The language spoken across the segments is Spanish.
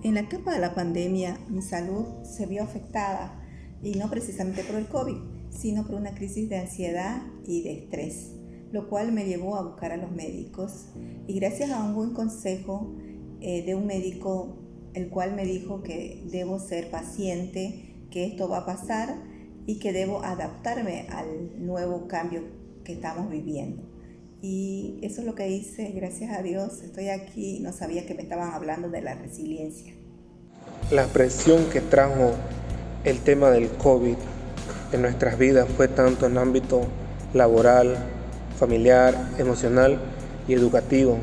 En la etapa de la pandemia, mi salud se vio afectada, y no precisamente por el COVID, sino por una crisis de ansiedad y de estrés, lo cual me llevó a buscar a los médicos. Y gracias a un buen consejo de un médico, el cual me dijo que debo ser paciente, que esto va a pasar y que debo adaptarme al nuevo cambio que estamos viviendo. Y eso es lo que hice, gracias a Dios, estoy aquí, no sabía que me estaban hablando de la resiliencia. La presión que trajo el tema del COVID en nuestras vidas fue tanto en ámbito laboral, familiar, emocional y educativo,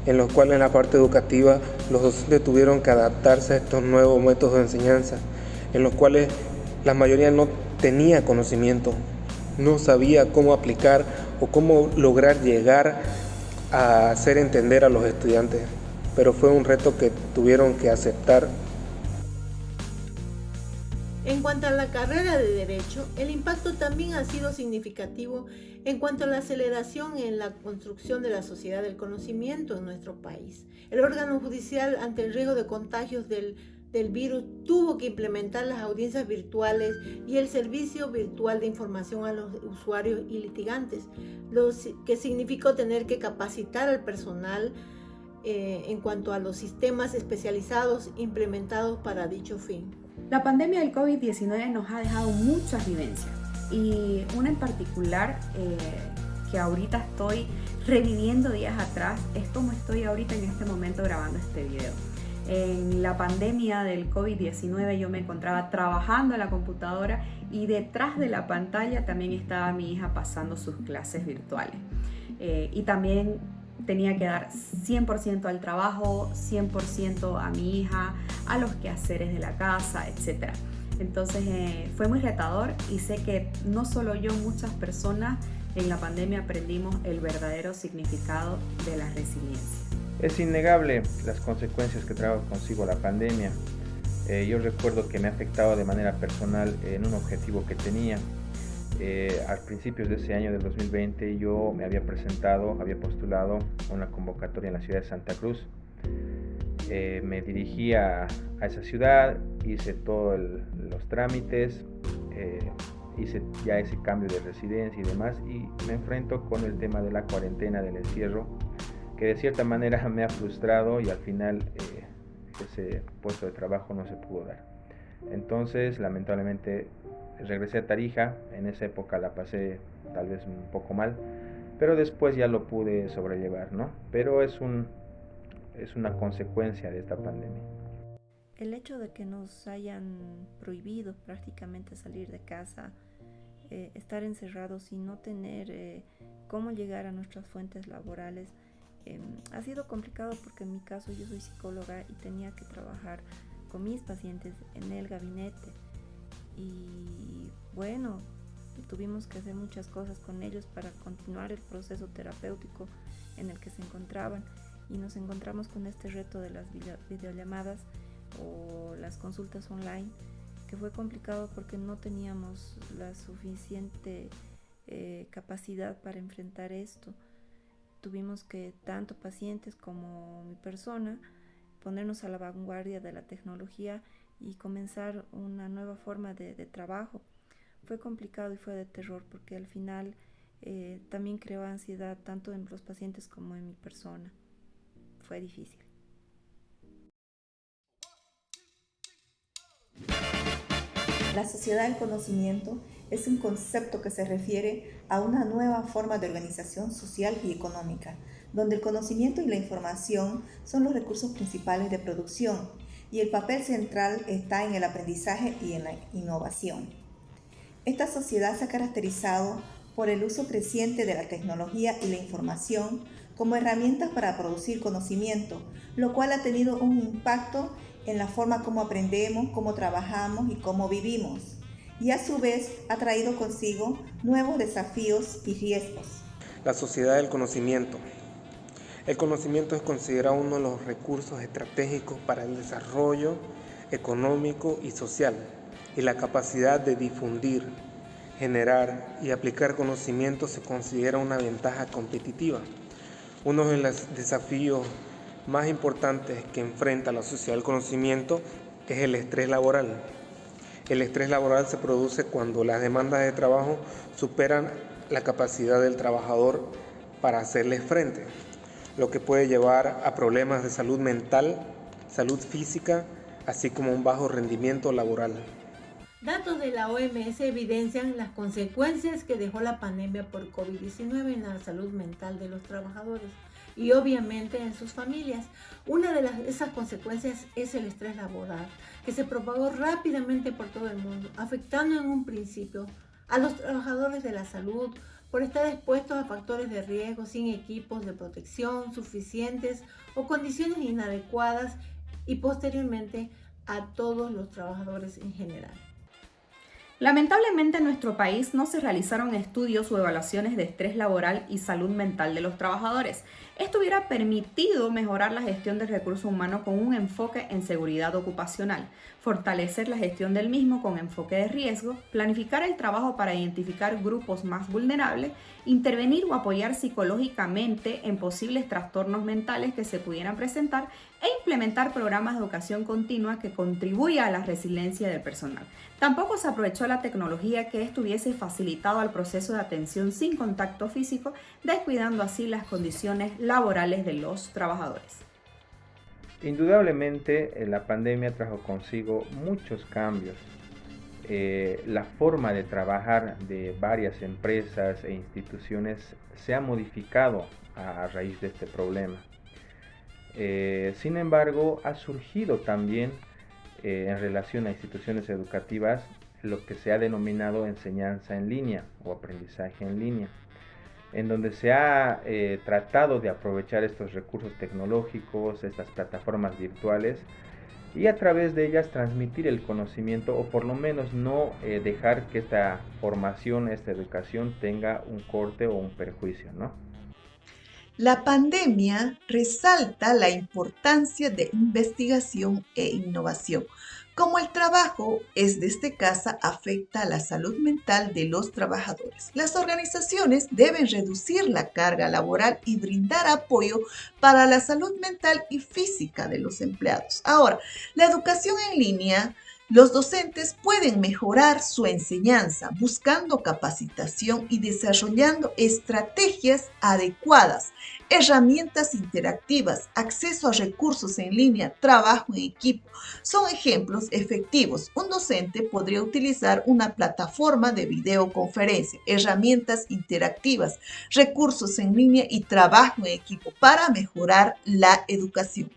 en los cuales en la parte educativa los docentes tuvieron que adaptarse a estos nuevos métodos de enseñanza, en los cuales la mayoría no tenía conocimiento, no sabía cómo aplicar o cómo lograr llegar a hacer entender a los estudiantes, pero fue un reto que tuvieron que aceptar. En cuanto a la carrera de Derecho, el impacto también ha sido significativo en cuanto a la aceleración en la construcción de la sociedad del conocimiento en nuestro país. El órgano judicial, ante el riesgo de contagios del virus, tuvo que implementar las audiencias virtuales y el servicio virtual de información a los usuarios y litigantes, lo que significó tener que capacitar al personal en cuanto a los sistemas especializados implementados para dicho fin. La pandemia del COVID-19 nos ha dejado muchas vivencias y una en particular que ahorita estoy reviviendo días atrás es como estoy ahorita en este momento grabando este video. En la pandemia del COVID-19 yo me encontraba trabajando en la computadora y detrás de la pantalla también estaba mi hija pasando sus clases virtuales. Y también tenía que dar 100% al trabajo, 100% a mi hija, a los quehaceres de la casa, etc. Entonces fue muy retador y sé que no solo yo, muchas personas en la pandemia aprendimos el verdadero significado de la resiliencia. Es innegable las consecuencias que trajo consigo la pandemia. Yo recuerdo que me ha afectado de manera personal en un objetivo que tenía. A principios de ese año del 2020 yo me había postulado a una convocatoria en la ciudad de Santa Cruz. Me dirigí a esa ciudad, hice todos los trámites, hice ya ese cambio de residencia y demás, y me enfrento con el tema de la cuarentena, del encierro, que de cierta manera me ha frustrado y al final ese puesto de trabajo no se pudo dar. Entonces, lamentablemente, regresé a Tarija. En esa época la pasé tal vez un poco mal, pero después ya lo pude sobrellevar, ¿no? Pero es una consecuencia de esta pandemia. El hecho de que nos hayan prohibido prácticamente salir de casa, estar encerrados y no tener cómo llegar a nuestras fuentes laborales, ha sido complicado porque en mi caso yo soy psicóloga y tenía que trabajar con mis pacientes en el gabinete. Y bueno, tuvimos que hacer muchas cosas con ellos para continuar el proceso terapéutico en el que se encontraban, y nos encontramos con este reto de las videollamadas o las consultas online, que fue complicado porque no teníamos la suficiente capacidad para enfrentar esto. Tuvimos que, tanto pacientes como mi persona, ponernos a la vanguardia de la tecnología y comenzar una nueva forma de trabajo. Fue complicado y fue de terror porque al final también creó ansiedad tanto en los pacientes como en mi persona. Fue difícil. La sociedad del conocimiento es un concepto que se refiere a una nueva forma de organización social y económica, donde el conocimiento y la información son los recursos principales de producción, y el papel central está en el aprendizaje y en la innovación. Esta sociedad se ha caracterizado por el uso creciente de la tecnología y la información como herramientas para producir conocimiento, lo cual ha tenido un impacto en la forma como aprendemos, cómo trabajamos y cómo vivimos, y a su vez ha traído consigo nuevos desafíos y riesgos. La sociedad del conocimiento. El conocimiento es considerado uno de los recursos estratégicos para el desarrollo económico y social, y la capacidad de difundir, generar y aplicar conocimiento se considera una ventaja competitiva. Uno de los desafíos más importantes que enfrenta la sociedad del conocimiento es el estrés laboral. El estrés laboral se produce cuando las demandas de trabajo superan la capacidad del trabajador para hacerles frente, lo que puede llevar a problemas de salud mental, salud física, así como un bajo rendimiento laboral. Datos de la OMS evidencian las consecuencias que dejó la pandemia por COVID-19 en la salud mental de los trabajadores y obviamente en sus familias. Una de esas consecuencias es el estrés laboral, que se propagó rápidamente por todo el mundo, afectando en un principio a los trabajadores de la salud por estar expuestos a factores de riesgo sin equipos de protección suficientes o condiciones inadecuadas y posteriormente a todos los trabajadores en general. Lamentablemente en nuestro país no se realizaron estudios o evaluaciones de estrés laboral y salud mental de los trabajadores. Esto hubiera permitido mejorar la gestión del recurso humano con un enfoque en seguridad ocupacional, fortalecer la gestión del mismo con enfoque de riesgo, planificar el trabajo para identificar grupos más vulnerables, intervenir o apoyar psicológicamente en posibles trastornos mentales que se pudieran presentar e implementar programas de educación continua que contribuya a la resiliencia del personal. Tampoco se aprovechó la tecnología que estuviese facilitado al proceso de atención sin contacto físico, descuidando así las condiciones laborales de los trabajadores. Indudablemente, la pandemia trajo consigo muchos cambios. La forma de trabajar de varias empresas e instituciones se ha modificado a raíz de este problema. Sin embargo, ha surgido también en relación a instituciones educativas lo que se ha denominado enseñanza en línea o aprendizaje en línea, en donde se ha tratado de aprovechar estos recursos tecnológicos, estas plataformas virtuales, y a través de ellas transmitir el conocimiento o por lo menos no dejar que esta formación, esta educación tenga un corte o un perjuicio, ¿no? La pandemia resalta la importancia de investigación e innovación. Como el trabajo es desde casa, afecta a la salud mental de los trabajadores. Las organizaciones deben reducir la carga laboral y brindar apoyo para la salud mental y física de los empleados. Ahora, la educación en línea, los docentes pueden mejorar su enseñanza buscando capacitación y desarrollando estrategias adecuadas, herramientas interactivas, acceso a recursos en línea, trabajo en equipo. Son ejemplos efectivos. Un docente podría utilizar una plataforma de videoconferencia, herramientas interactivas, recursos en línea y trabajo en equipo para mejorar la educación.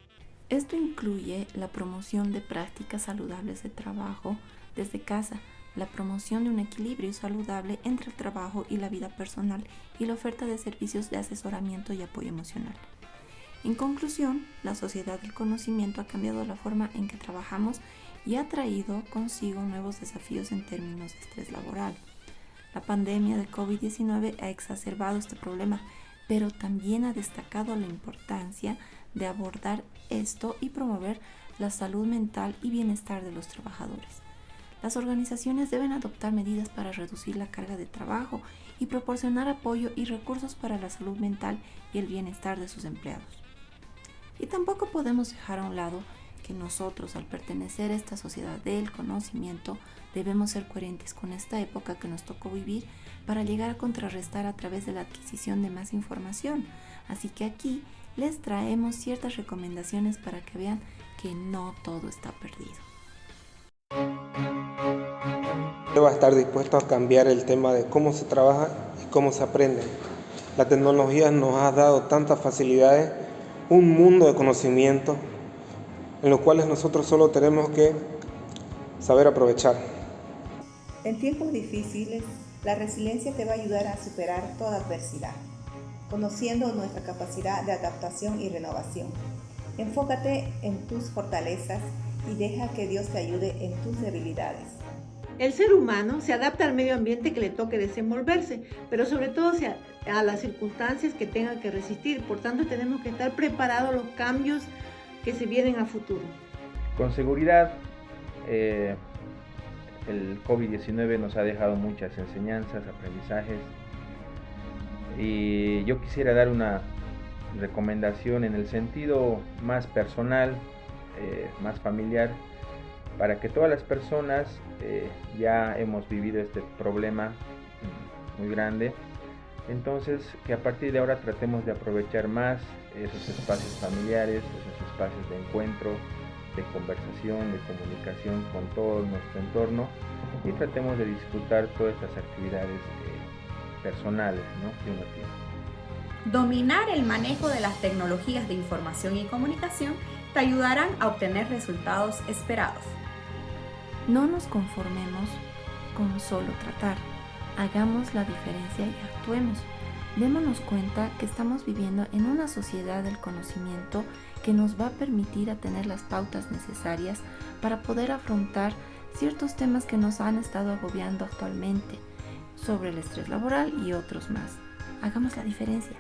Esto incluye la promoción de prácticas saludables de trabajo desde casa, la promoción de un equilibrio saludable entre el trabajo y la vida personal y la oferta de servicios de asesoramiento y apoyo emocional. En conclusión, la sociedad del conocimiento ha cambiado la forma en que trabajamos y ha traído consigo nuevos desafíos en términos de estrés laboral. La pandemia de COVID-19 ha exacerbado este problema, pero también ha destacado la importancia de abordar esto y promover la salud mental y bienestar de los trabajadores. Las organizaciones deben adoptar medidas para reducir la carga de trabajo y proporcionar apoyo y recursos para la salud mental y el bienestar de sus empleados. Y tampoco podemos dejar a un lado que nosotros, al pertenecer a esta sociedad del conocimiento, debemos ser coherentes con esta época que nos tocó vivir para llegar a contrarrestar a través de la adquisición de más información. Así que aquí les traemos ciertas recomendaciones para que vean que no todo está perdido. Debo estar dispuesto a cambiar el tema de cómo se trabaja y cómo se aprende. La tecnología nos ha dado tantas facilidades, un mundo de conocimiento en los cuales nosotros solo tenemos que saber aprovechar. En tiempos difíciles, la resiliencia te va a ayudar a superar toda adversidad, conociendo nuestra capacidad de adaptación y renovación. Enfócate en tus fortalezas y deja que Dios te ayude en tus debilidades. El ser humano se adapta al medio ambiente que le toque desenvolverse, pero sobre todo a las circunstancias que tenga que resistir. Por tanto, tenemos que estar preparados a los cambios que se vienen a futuro. Con seguridad, el COVID-19 nos ha dejado muchas enseñanzas, aprendizajes, y yo quisiera dar una recomendación en el sentido más personal, más familiar, para que todas las personas ya hemos vivido este problema muy grande. Entonces, que a partir de ahora tratemos de aprovechar más esos espacios familiares, esos espacios de encuentro, de conversación, de comunicación con todo nuestro entorno, y tratemos de disfrutar todas estas actividades personales, ¿no?, que uno tiene. Dominar el manejo de las tecnologías de información y comunicación te ayudarán a obtener resultados esperados. No nos conformemos con solo tratar. Hagamos la diferencia y actuemos. Démonos cuenta que estamos viviendo en una sociedad del conocimiento que nos va a permitir a tener las pautas necesarias para poder afrontar ciertos temas que nos han estado agobiando actualmente, sobre el estrés laboral y otros más. Hagamos la diferencia.